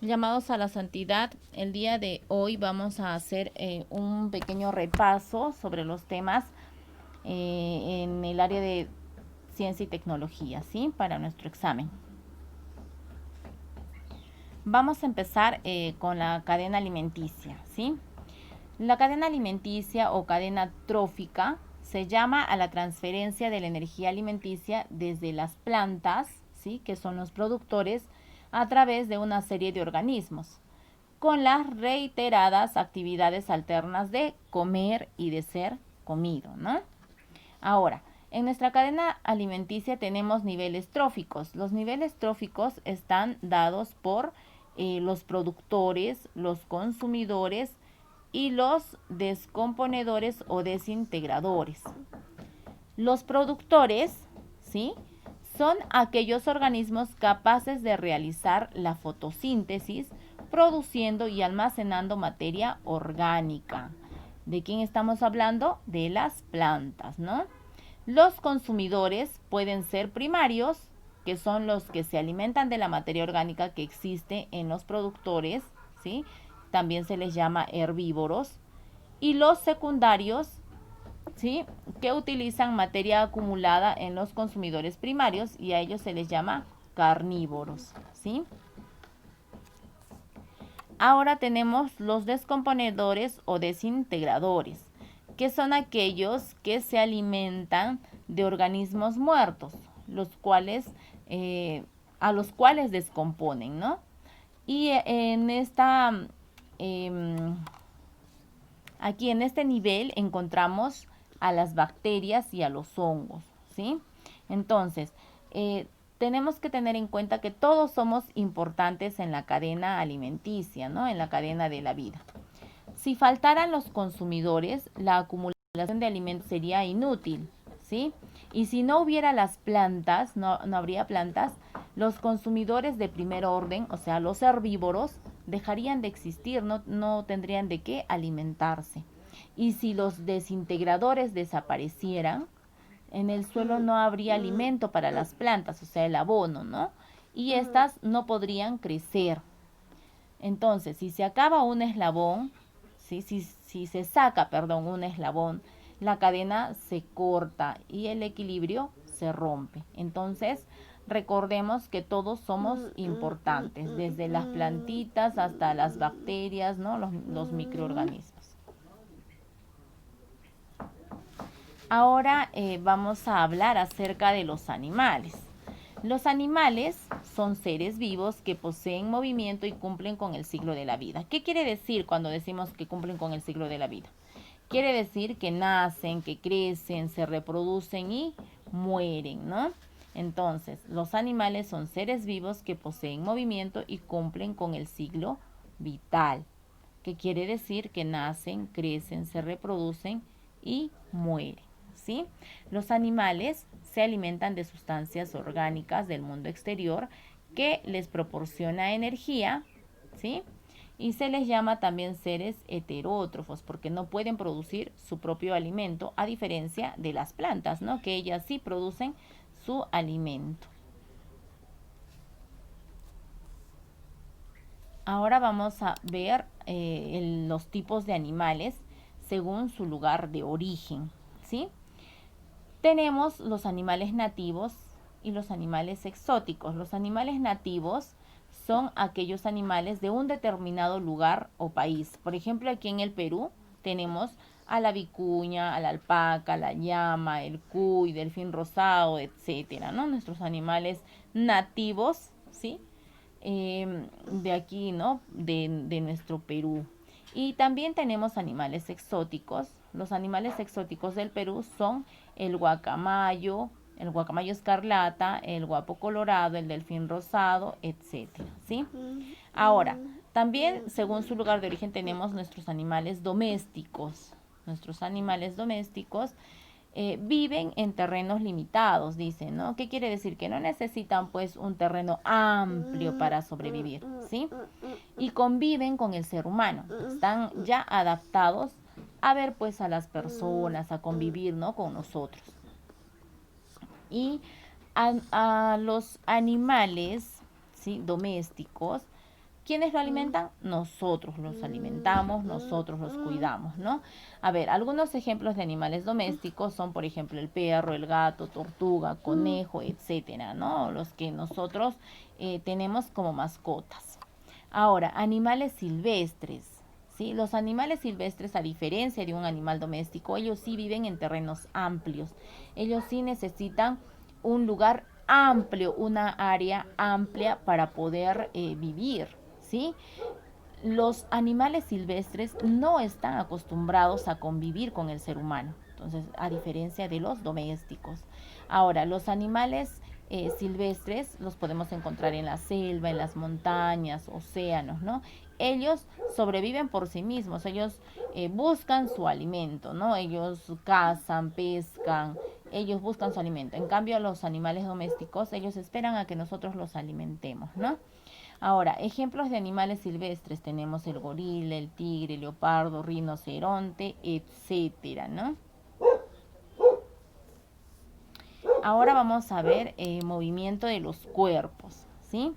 Llamados a la santidad, el día de hoy vamos a hacer un pequeño repaso sobre los temas en el área de ciencia y tecnología, ¿sí? Para nuestro examen. Vamos a empezar con la cadena alimenticia, ¿sí? La cadena alimenticia o cadena trófica se llama a la transferencia de la energía alimenticia desde las plantas, ¿sí? Que son los productores, a través de una serie de organismos, con las reiteradas actividades alternas de comer y de ser comido, ¿no? Ahora, en nuestra cadena alimenticia tenemos niveles tróficos. Los niveles tróficos están dados por los productores, los consumidores y los descomponedores o desintegradores. Los productores, ¿sí?, son aquellos organismos capaces de realizar la fotosíntesis, produciendo y almacenando materia orgánica. ¿De quién estamos hablando? De las plantas, ¿no? Los consumidores pueden ser primarios, que son los que se alimentan de la materia orgánica que existe en los productores, ¿sí? También se les llama herbívoros. Y los secundarios, ¿sí?, que utilizan materia acumulada en los consumidores primarios, y a ellos se les llama carnívoros, ¿sí? Ahora tenemos los descomponedores o desintegradores, que son aquellos que se alimentan de organismos muertos, a los cuales descomponen, ¿no? Y aquí en este nivel encontramos a las bacterias y a los hongos, ¿sí? Entonces, tenemos que tener en cuenta que todos somos importantes en la cadena alimenticia, ¿no? En la cadena de la vida. Si faltaran los consumidores, la acumulación de alimentos sería inútil, ¿sí? Y si no hubiera las plantas, no habría plantas, los consumidores de primer orden, o sea, los herbívoros, dejarían de existir, no tendrían de qué alimentarse. Y si los desintegradores desaparecieran, en el suelo no habría alimento para las plantas, o sea, el abono, ¿no? Y estas no podrían crecer. Entonces, si se acaba un eslabón, ¿sí? Si se saca, perdón, un eslabón, la cadena se corta y el equilibrio se rompe. Entonces, recordemos que todos somos importantes, desde las plantitas hasta las bacterias, ¿no? Los microorganismos. Ahora vamos a hablar acerca de los animales. Los animales son seres vivos que poseen movimiento y cumplen con el ciclo de la vida. ¿Qué quiere decir cuando decimos que cumplen con el ciclo de la vida? Quiere decir que nacen, que crecen, se reproducen y mueren, ¿no? Entonces, los animales son seres vivos que poseen movimiento y cumplen con el ciclo vital, que quiere decir que nacen, crecen, se reproducen y mueren, ¿sí? Los animales se alimentan de sustancias orgánicas del mundo exterior que les proporciona energía, ¿sí? Y se les llama también seres heterótrofos porque no pueden producir su propio alimento, a diferencia de las plantas, ¿no?, que ellas sí producen su alimento. Ahora vamos a ver los tipos de animales según su lugar de origen, ¿sí? Tenemos los animales nativos y los animales exóticos. Los animales nativos son aquellos animales de un determinado lugar o país. Por ejemplo, aquí en el Perú tenemos a la vicuña, a la alpaca, la llama, el cuy, delfín rosado, etcétera, ¿no? Nuestros animales nativos, ¿sí? De aquí, ¿no? De nuestro Perú. Y también tenemos animales exóticos. Los animales exóticos del Perú son el guacamayo escarlata, el guapo colorado, el delfín rosado, etcétera, ¿sí? Ahora, también según su lugar de origen tenemos nuestros animales domésticos. Nuestros animales domésticos viven en terrenos limitados, dicen, ¿no? ¿Qué quiere decir? Que no necesitan pues un terreno amplio para sobrevivir, ¿sí? Y conviven con el ser humano, están ya adaptados a ver pues a las personas, a convivir, ¿no?, con nosotros. Y a los animales, ¿sí?, domésticos ¿Quiénes lo alimentan? Nosotros los alimentamos, nosotros los cuidamos, ¿no? A ver, algunos ejemplos de animales domésticos son, por ejemplo, el perro, el gato, tortuga, conejo, etcétera, ¿no? Los que nosotros tenemos como mascotas. Ahora, animales silvestres. ¿Sí? Los animales silvestres, a diferencia de un animal doméstico, ellos sí viven en terrenos amplios. Ellos sí necesitan un lugar amplio, una área amplia para poder vivir, ¿sí? Los animales silvestres no están acostumbrados a convivir con el ser humano, entonces, a diferencia de los domésticos. Ahora, los animales silvestres los podemos encontrar en la selva, en las montañas, océanos, ¿no? Ellos sobreviven por sí mismos, ellos buscan su alimento, ¿no? Ellos cazan, pescan, ellos buscan su alimento. En cambio, los animales domésticos, ellos esperan a que nosotros los alimentemos, ¿no? Ahora, ejemplos de animales silvestres tenemos el gorila, el tigre, el leopardo, rinoceronte, etcétera, ¿no? Ahora vamos a ver el movimiento de los cuerpos, ¿sí?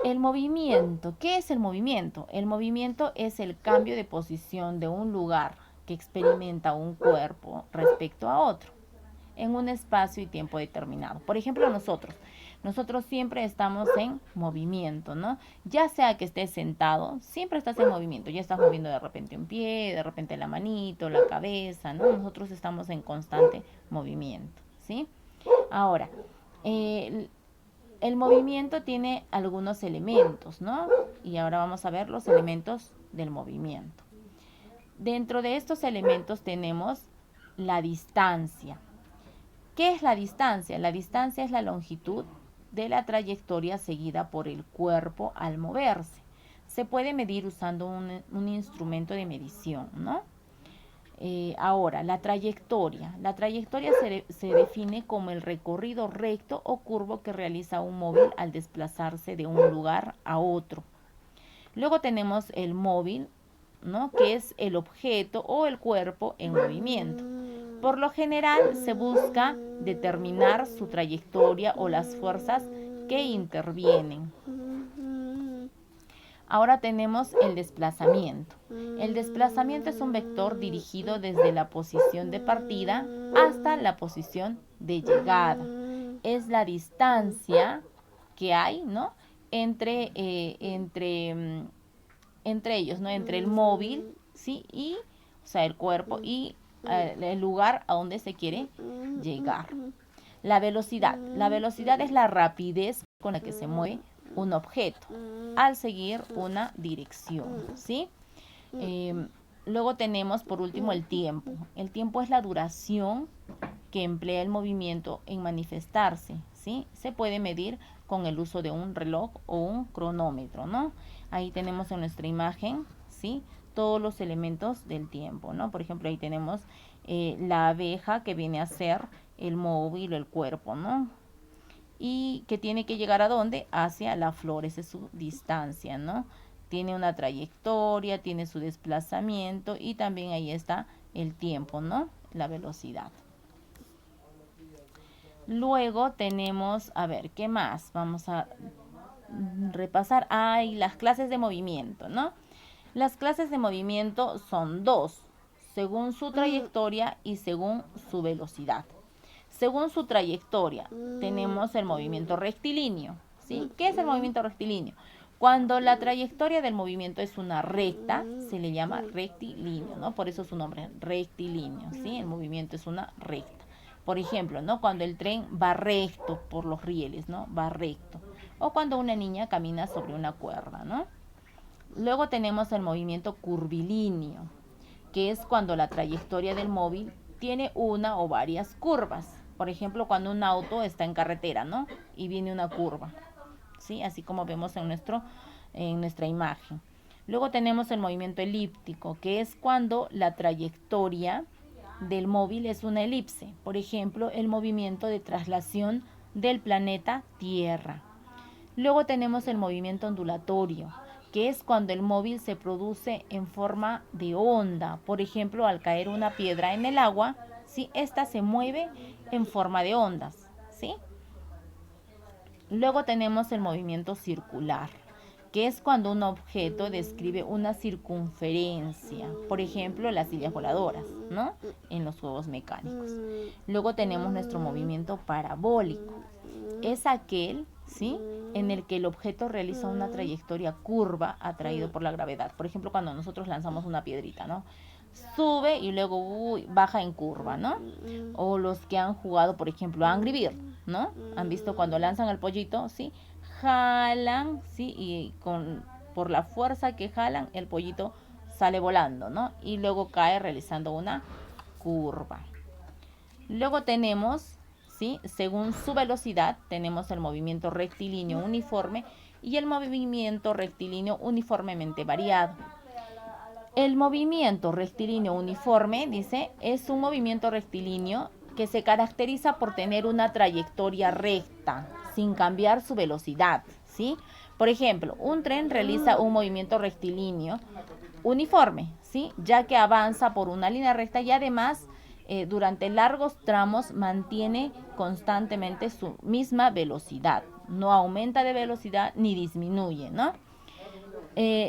El movimiento, ¿qué es el movimiento? El movimiento es el cambio de posición de un lugar que experimenta un cuerpo respecto a otro en un espacio y tiempo determinado. Por ejemplo, nosotros siempre estamos en movimiento, ¿no? Ya sea que estés sentado, siempre estás en movimiento. Ya estás moviendo de repente un pie, de repente la manito, la cabeza, ¿no? Nosotros estamos en constante movimiento, ¿sí? Ahora, el movimiento tiene algunos elementos, ¿no? Y ahora vamos a ver los elementos del movimiento. Dentro de estos elementos tenemos la distancia. ¿Qué es la distancia? La distancia es la longitud de la trayectoria seguida por el cuerpo al moverse. Se puede medir usando un instrumento de medición, ¿no? Ahora, la trayectoria. La trayectoria se define como el recorrido recto o curvo que realiza un móvil al desplazarse de un lugar a otro. Luego tenemos el móvil, ¿no? Que es el objeto o el cuerpo en movimiento. Por lo general se busca determinar su trayectoria o las fuerzas que intervienen. Ahora tenemos el desplazamiento. El desplazamiento es un vector dirigido desde la posición de partida hasta la posición de llegada. Es la distancia que hay, ¿no? entre ellos, ¿no? Entre el móvil, ¿sí? Y, o sea, el cuerpo y el lugar a donde se quiere llegar. La velocidad. La velocidad es la rapidez con la que se mueve un objeto al seguir una dirección, ¿sí? Luego tenemos, por último, el tiempo. El tiempo es la duración que emplea el movimiento en manifestarse, ¿sí? Se puede medir con el uso de un reloj o un cronómetro, ¿no? Ahí tenemos en nuestra imagen, ¿sí? Todos los elementos del tiempo, ¿no? Por ejemplo, ahí tenemos la abeja, que viene a ser el móvil, el cuerpo, ¿no? Y que tiene que llegar ¿a dónde? Hacia la flor, esa es su distancia, ¿no? Tiene una trayectoria, tiene su desplazamiento y también ahí está el tiempo, ¿no? La velocidad. Luego tenemos, a ver, ¿qué más? Vamos a repasar. Y las clases de movimiento, ¿no? Las clases de movimiento son dos, según su trayectoria y según su velocidad. Según su trayectoria, tenemos el movimiento rectilíneo, ¿sí? ¿Qué es el movimiento rectilíneo? Cuando la trayectoria del movimiento es una recta, se le llama rectilíneo, ¿no? Por eso su nombre, rectilíneo, ¿sí? El movimiento es una recta. Por ejemplo, ¿no? Cuando el tren va recto por los rieles, ¿no? Va recto. O cuando una niña camina sobre una cuerda, ¿no? Luego tenemos el movimiento curvilíneo, que es cuando la trayectoria del móvil tiene una o varias curvas. Por ejemplo, cuando un auto está en carretera, ¿no? Y viene una curva, ¿sí? Así como vemos en nuestra imagen. Luego tenemos el movimiento elíptico, que es cuando la trayectoria del móvil es una elipse. Por ejemplo, el movimiento de traslación del planeta Tierra. Luego tenemos el movimiento ondulatorio, que es cuando el móvil se produce en forma de onda. Por ejemplo, al caer una piedra en el agua, ¿sí? Esta se mueve en forma de ondas, ¿sí? Luego tenemos el movimiento circular, que es cuando un objeto describe una circunferencia, por ejemplo, las sillas voladoras, ¿no? En los juegos mecánicos. Luego tenemos nuestro movimiento parabólico. Es aquel, ¿sí?, en el que el objeto realiza una trayectoria curva atraído por la gravedad. Por ejemplo, cuando nosotros lanzamos una piedrita, ¿no? Sube y luego baja en curva, ¿no? O los que han jugado, por ejemplo, Angry Bird, ¿no? Han visto cuando lanzan el pollito, ¿sí? Jalan, ¿sí? Y por la fuerza que jalan, el pollito sale volando, ¿no? Y luego cae realizando una curva. Luego tenemos, ¿sí?, según su velocidad, tenemos el movimiento rectilíneo uniforme y el movimiento rectilíneo uniformemente variado. El movimiento rectilíneo uniforme, dice, es un movimiento rectilíneo que se caracteriza por tener una trayectoria recta, sin cambiar su velocidad, ¿sí? Por ejemplo, un tren realiza un movimiento rectilíneo uniforme, ¿sí?, ya que avanza por una línea recta y además durante largos tramos mantiene constantemente su misma velocidad. No aumenta de velocidad ni disminuye, ¿no?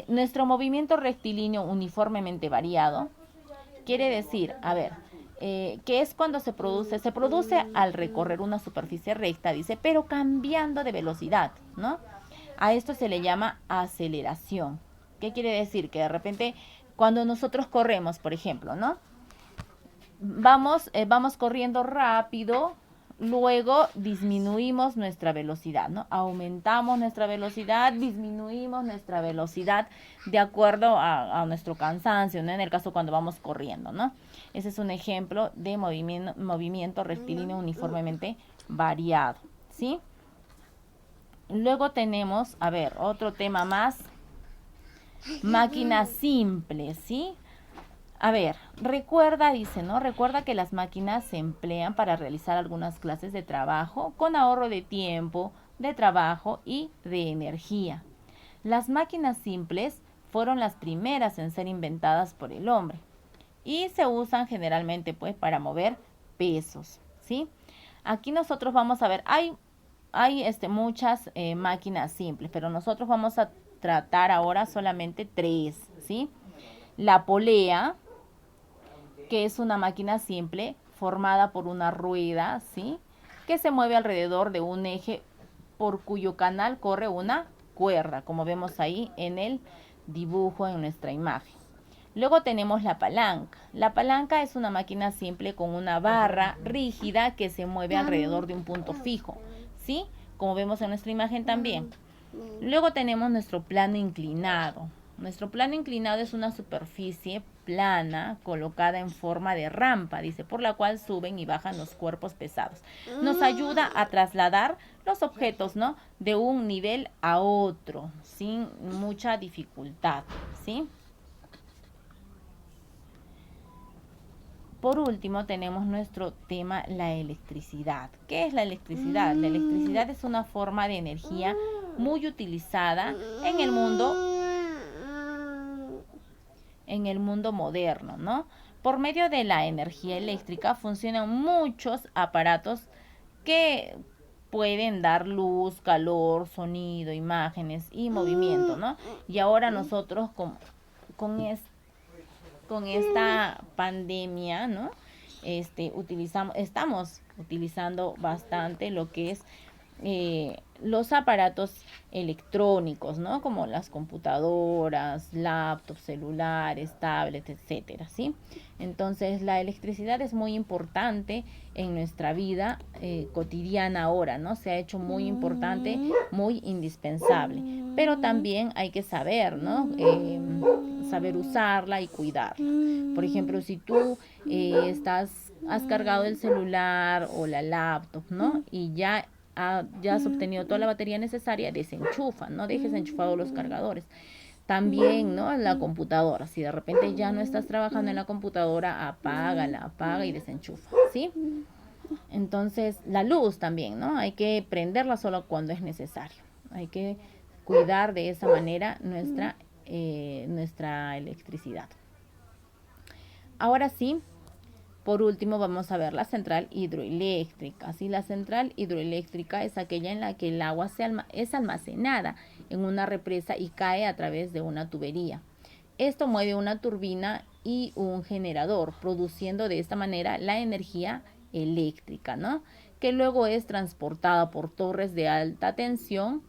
Nuestro movimiento rectilíneo uniformemente variado quiere decir, que es cuando se produce al recorrer una superficie recta, dice, pero cambiando de velocidad, ¿no? A esto se le llama aceleración. ¿Qué quiere decir? Que de repente, cuando nosotros corremos, por ejemplo, ¿no? Vamos corriendo rápido, luego disminuimos nuestra velocidad, ¿no? Aumentamos nuestra velocidad, disminuimos nuestra velocidad de acuerdo a nuestro cansancio, ¿no? En el caso cuando vamos corriendo, ¿no? Ese es un ejemplo de movimiento rectilíneo uniformemente variado, ¿sí? Luego tenemos, otro tema más, máquinas simples, ¿sí? Recuerda, dice, ¿no? Recuerda que las máquinas se emplean para realizar algunas clases de trabajo con ahorro de tiempo, de trabajo y de energía. Las máquinas simples fueron las primeras en ser inventadas por el hombre y se usan generalmente, pues, para mover pesos, ¿sí? Aquí nosotros vamos a ver, hay muchas máquinas simples, pero nosotros vamos a tratar ahora solamente 3, ¿sí? La polea, que es una máquina simple formada por una rueda, ¿sí?, que se mueve alrededor de un eje por cuyo canal corre una cuerda, como vemos ahí en el dibujo en nuestra imagen. Luego tenemos la palanca. La palanca es una máquina simple con una barra rígida que se mueve alrededor de un punto fijo, ¿sí?, como vemos en nuestra imagen también. Luego tenemos nuestro plano inclinado. Nuestro plano inclinado es una superficie plana colocada en forma de rampa, dice, por la cual suben y bajan los cuerpos pesados. Nos ayuda a trasladar los objetos, ¿no?, de un nivel a otro sin mucha dificultad, ¿sí? Por último, tenemos nuestro tema, la electricidad. ¿Qué es la electricidad? La electricidad es una forma de energía muy utilizada en el mundo moderno, ¿no? Por medio de la energía eléctrica funcionan muchos aparatos que pueden dar luz, calor, sonido, imágenes y movimiento, ¿no? Y ahora nosotros con esta pandemia, ¿no?, estamos utilizando bastante lo que es los aparatos electrónicos, ¿no?, como las computadoras, laptops, celulares, tablets, etcétera, ¿sí? Entonces, la electricidad es muy importante en nuestra vida cotidiana ahora, ¿no? Se ha hecho muy importante, muy indispensable. Pero también hay que saber, ¿no?, saber usarla y cuidarla. Por ejemplo, si tú has cargado el celular o la laptop, ¿no?, y ya has obtenido toda la batería necesaria, desenchufa, no dejes enchufados los cargadores. También, ¿no?, la computadora, si de repente ya no estás trabajando en la computadora, apaga y desenchufa, ¿sí? Entonces, la luz también, ¿no? Hay que prenderla solo cuando es necesario. Hay que cuidar de esa manera nuestra electricidad. Ahora sí, Por último, vamos a ver la central hidroeléctrica. ¿Sí? La central hidroeléctrica es aquella en la que el agua es almacenada en una represa y cae a través de una tubería. Esto mueve una turbina y un generador, produciendo de esta manera la energía eléctrica, ¿no? Que luego es transportada por torres de alta tensión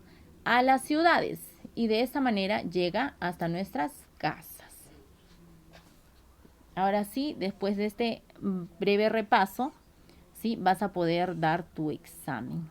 a las ciudades y de esta manera llega hasta nuestras casas. Ahora sí, después de este breve repaso, sí, vas a poder dar tu examen.